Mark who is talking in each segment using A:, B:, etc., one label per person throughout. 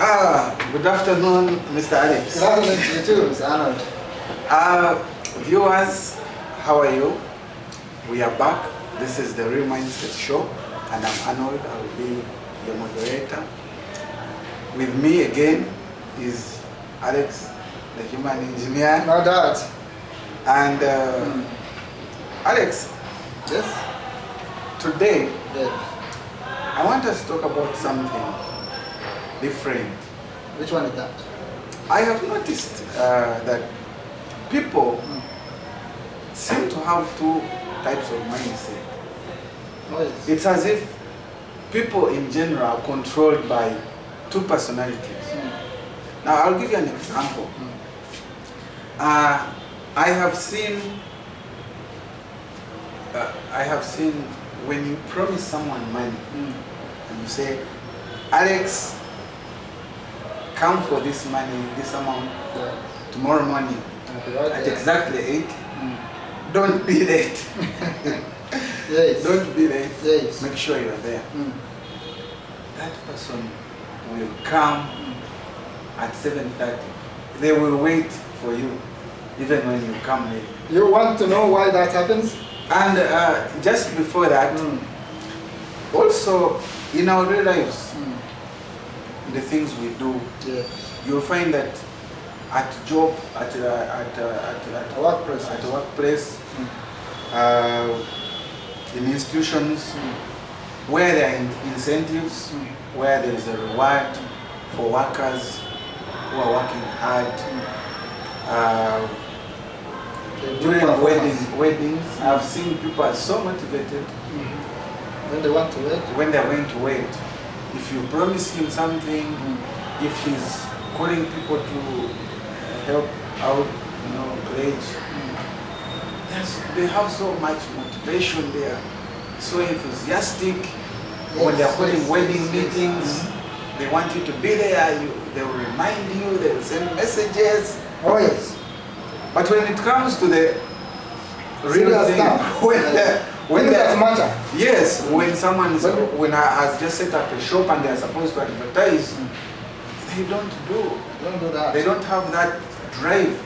A: Good afternoon, Mr. Alex.
B: Good afternoon to you too, Mr. Arnold.
A: Viewers, how are you? We are back. This is the Real Mindset Show, and I'm Arnold. I will be your moderator. With me again is Alex, the human engineer.
B: No doubt.
A: And Alex,
B: Yes?
A: today
B: Yes.
A: I want us to talk about something different.
B: Which one is that?
A: I have noticed that people seem to have two types of mindset.
B: Oh, yes.
A: It's as if people in general are controlled by two personalities. Now, I'll give you an example. I have seen when you promise someone money and you say, Alex, come for this money, this amount,
B: Yeah.
A: tomorrow morning
B: Right
A: at
B: there.
A: exactly 8. Don't be late.
B: Yes.
A: Don't be late.
B: Yes.
A: Make sure you're there.
B: Mm.
A: That person will come at 7:30. They will wait for you even when you come late.
B: You want to know why that happens?
A: And just before that, also in our real lives, the things we do,
B: Yeah.
A: you'll find that at job, at
B: A workplace.
A: at a workplace, in institutions, where there are incentives, where there is a reward for workers who are working hard. During weddings, I've seen people are so motivated
B: When they want to wait.
A: when they're going to wait. If you promise him something, if he's calling people to help out, pledge, they have so much motivation. They are so enthusiastic. When they're calling wedding meetings, they want you to be there. They will remind you. They will send messages.
B: Oh, yes.
A: But when it comes to the real
B: Serious
A: thing,
B: stuff.
A: when
B: It doesn't matter.
A: yes, when I has just set up a shop and they are supposed to advertise, they don't do.
B: Don't do that.
A: They don't have that drive.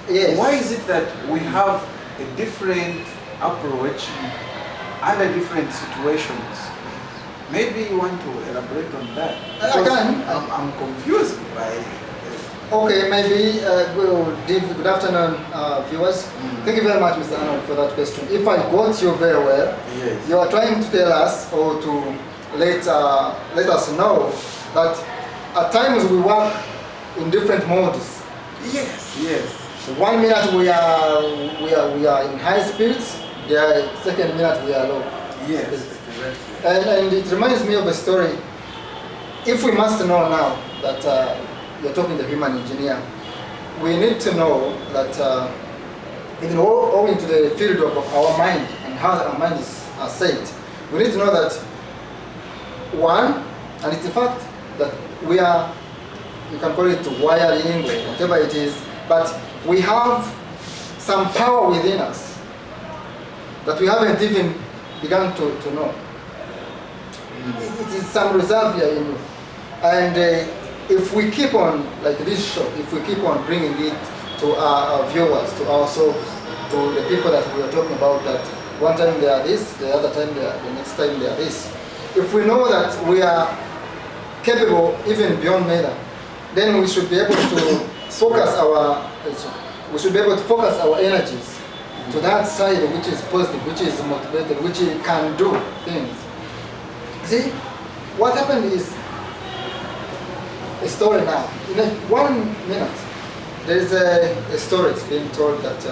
B: Yes.
A: Why is it that we have a different approach under different situations? Maybe you want to elaborate on that.
B: I
A: Because
B: can.
A: I'm confused by.
B: Okay, maybe good afternoon, viewers. Thank you very much, Mr. Arnold, for that question. If I got you very well,
A: Yes.
B: you are trying to tell us or to let us know that at times we work in different modes.
A: Yes. Yes.
B: 1 minute we are in high spirits. The second minute we are low.
A: Yes. Exactly.
B: And it reminds me of a story. If we must know now that you're talking to the human engineer, we need to know that even owing to the field of our mind and how our mind is set, we need to know that one, and it's a fact that we are, you can call it wiring or whatever it is, but we have some power within us that we haven't even begun to know. It is some reserve here in you. And if we keep on, like this show, if we keep on bringing it to our viewers, to ourselves, to the people that we are talking about, that one time they are this, the other time they are, the next time they are this. If we know that we are capable even beyond measure, then we should be able to focus our energies to that side which is positive, which is motivated, which can do things. See, what happened is a story now. In 1 minute, there is a story that's being told that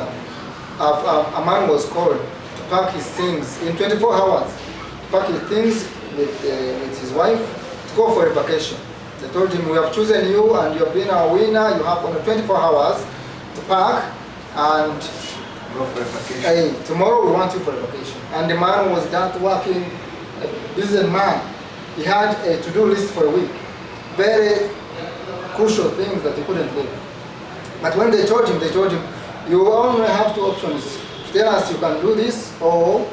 B: a man was called to pack his things in 24 hours, to pack his things with his wife to go for a vacation. They told him, we have chosen you and you have been our winner, you have only 24 hours to pack and
A: Go for a vacation.
B: hey, tomorrow we want you for a vacation. And the man was that working, a business man. He had a to-do list for a week. Very crucial things that he couldn't leave. But when they told him, you only have two options. Tell us you can do this, or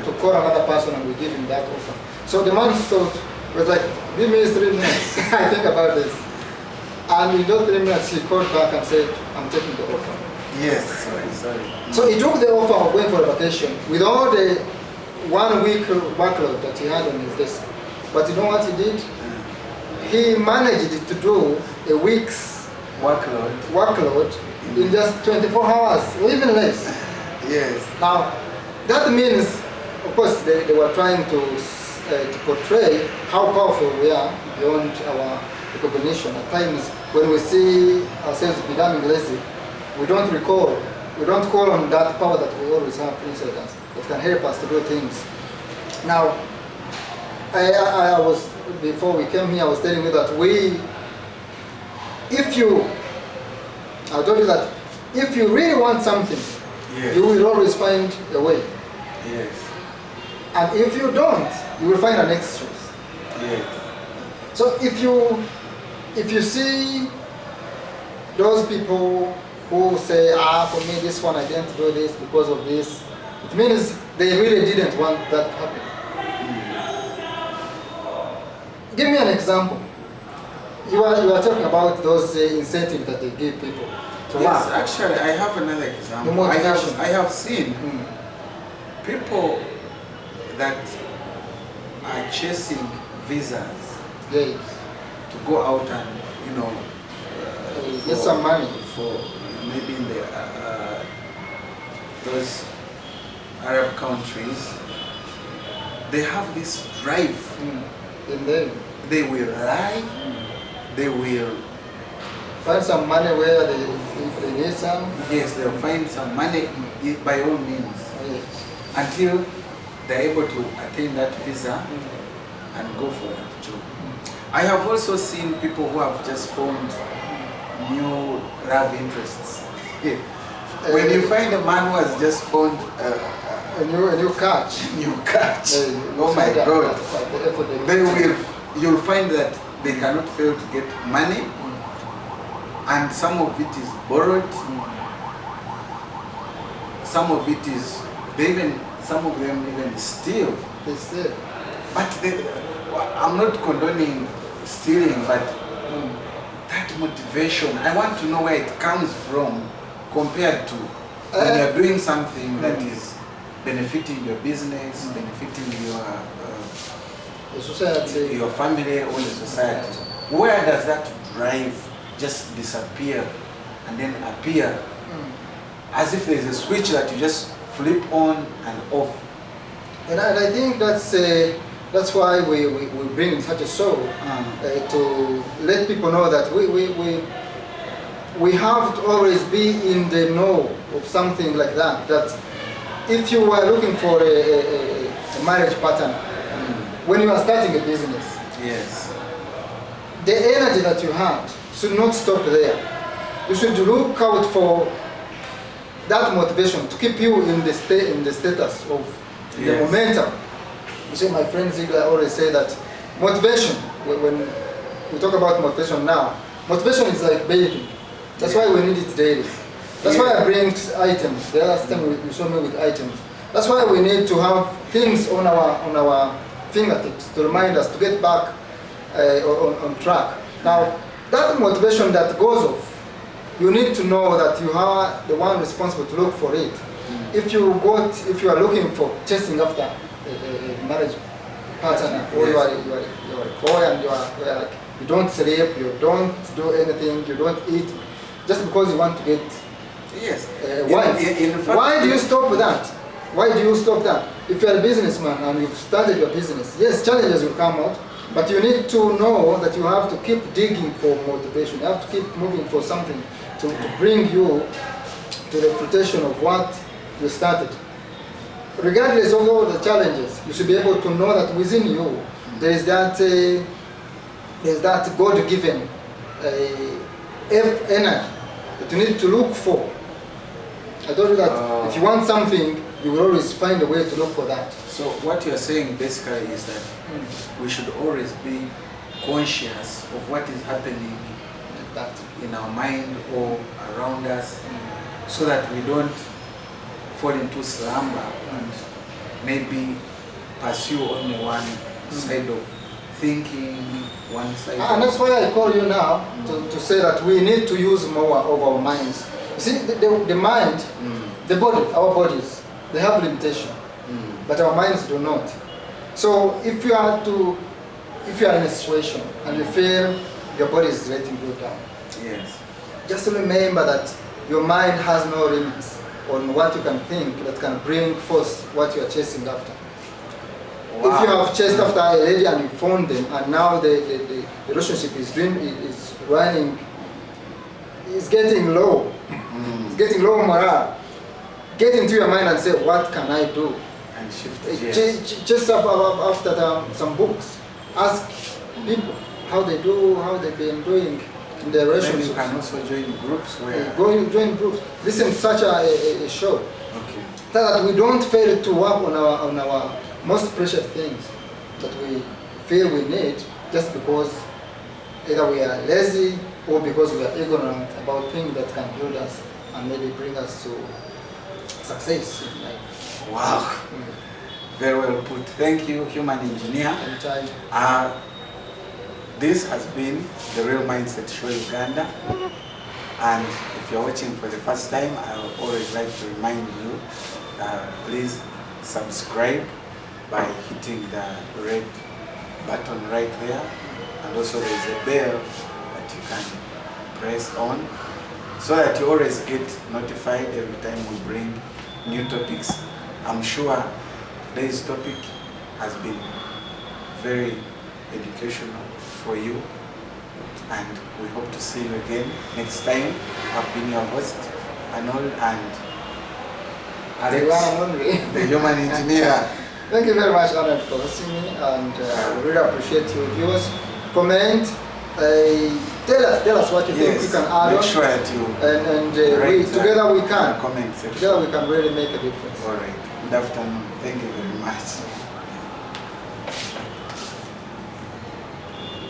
B: to call another person and we give him that offer. So the man thought, was like, give me 3 minutes. I think about this. And in those 3 minutes, he called back and said, I'm taking the offer.
A: Yes, sorry.
B: So he took the offer of going for a vacation with all the 1 week workload that he had on his desk. But you know what he did? He managed to do a week's workload in just 24 hours, or even less.
A: Yes.
B: Now, that means, of course, they were trying to portray how powerful we are beyond our recognition. At times, when we see ourselves becoming lazy, we don't call on that power that we always have inside us that can help us to do things. Now, I was, before we came here, I was telling you that I told you that if you really want something,
A: yes,
B: you will always find a way.
A: Yes.
B: And if you don't, you will find an excuse.
A: Yes.
B: So if you see those people who say, for me this one I didn't do this because of this, it means they really didn't want that to happen. Give me an example. You are talking about those incentives that they give people to
A: Yes,
B: work.
A: actually, I have another example. I have seen people that are chasing visas
B: Yes.
A: to go out and,
B: Get some money.
A: for maybe in the those Arab countries. They have this drive.
B: And then
A: They will lie. They will.
B: find some money where if they need some.
A: Yes, they'll find some money by all means
B: Yes.
A: until they're able to attain that visa and go for that job. I have also seen people who have just formed new love interests. When you find a man who has just found
B: A new catch.
A: new catch, oh my God, you'll find that they cannot fail to get money, and some of it is borrowed, some of it is, some of them even steal.
B: They say.
A: But I'm not condoning stealing, but that motivation, I want to know where it comes from compared to when you're doing something that is benefiting your business, benefiting
B: The society.
A: your family or the society. Where does that drive just disappear and then appear as if there's a switch that you just flip on and off?
B: And I think that's why we bring in such a show to let people know that we have to always be in the know of something like that. That if you are looking for a marriage pattern, when you are starting a business,
A: Yes.
B: the energy that you had should not stop there. You should look out for that motivation to keep you in the status of the momentum. You see, my friend Ziegler always say that motivation, when we talk about motivation now, motivation is like bathing. That's why we need it daily. That's why I bring items. The last time you saw me with items. That's why we need to have things on our fingertips to remind us to get back on track. Now, that motivation that goes off, you need to know that you are the one responsible to look for it. If you are looking for chasing after a marriage partner, or you are a boy and you don't sleep, you don't do anything, you don't eat, just because you want to get wife.
A: In fact,
B: Why do you stop that? Why do you stop that? If you are a businessman and you've started your business, yes, challenges will come out, but you need to know that you have to keep digging for motivation. You have to keep moving for something to bring you to the fruition of what you started. Regardless of all the challenges, you should be able to know that within you there is that God-given energy that you need to look for. I told you that if you want something, you will always find a way to look for that.
A: So what you're saying basically is that we should always be conscious of what is happening
B: Like that.
A: in our mind or around us, so that we don't fall into slumber and maybe pursue only one side of thinking one-sided.
B: And that's why I call you now to say that we need to use more of our minds. You see, the mind, the body, our bodies, they have limitation, but our minds do not. So if you are in a situation and you feel your body is letting you down,
A: Yes.
B: just remember that your mind has no limits on what you can think that can bring forth what you are chasing after.
A: Wow.
B: If you have chased after a lady and you found them, and now the relationship is running, is getting low. It's getting low morale. Get into your mind and say, what can I do?
A: And shift gears.
B: Just after some books. Ask people how they do, how they've been doing in their
A: Then
B: relationships.
A: you can also join groups where...
B: Join groups. Listen to such a show.
A: Okay.
B: So that we don't fail to work on our most precious things that we feel we need just because either we are lazy or because we are ignorant about things that can build us and maybe bring us to success in life.
A: Wow. Very well put. Thank you, human engineer.
B: Anytime.
A: This has been the Real Mindset Show Uganda. And if you're watching for the first time, I would always like to remind you, please subscribe by hitting the red button right there. And also there is a bell that you can press on so that you always get notified every time we bring new topics. I'm sure today's topic has been very educational for you, and we hope to see you again next time. I've been your host, Arnold, and Alex, the human engineer.
B: Thank you very much, Arnold, for listening, and we really appreciate your viewers. Comment, tell us what you think we can add
A: make
B: on.
A: sure that you
B: Together we can.
A: Comment section.
B: Together we can really make a difference.
A: All right. Good afternoon. Thank you very much.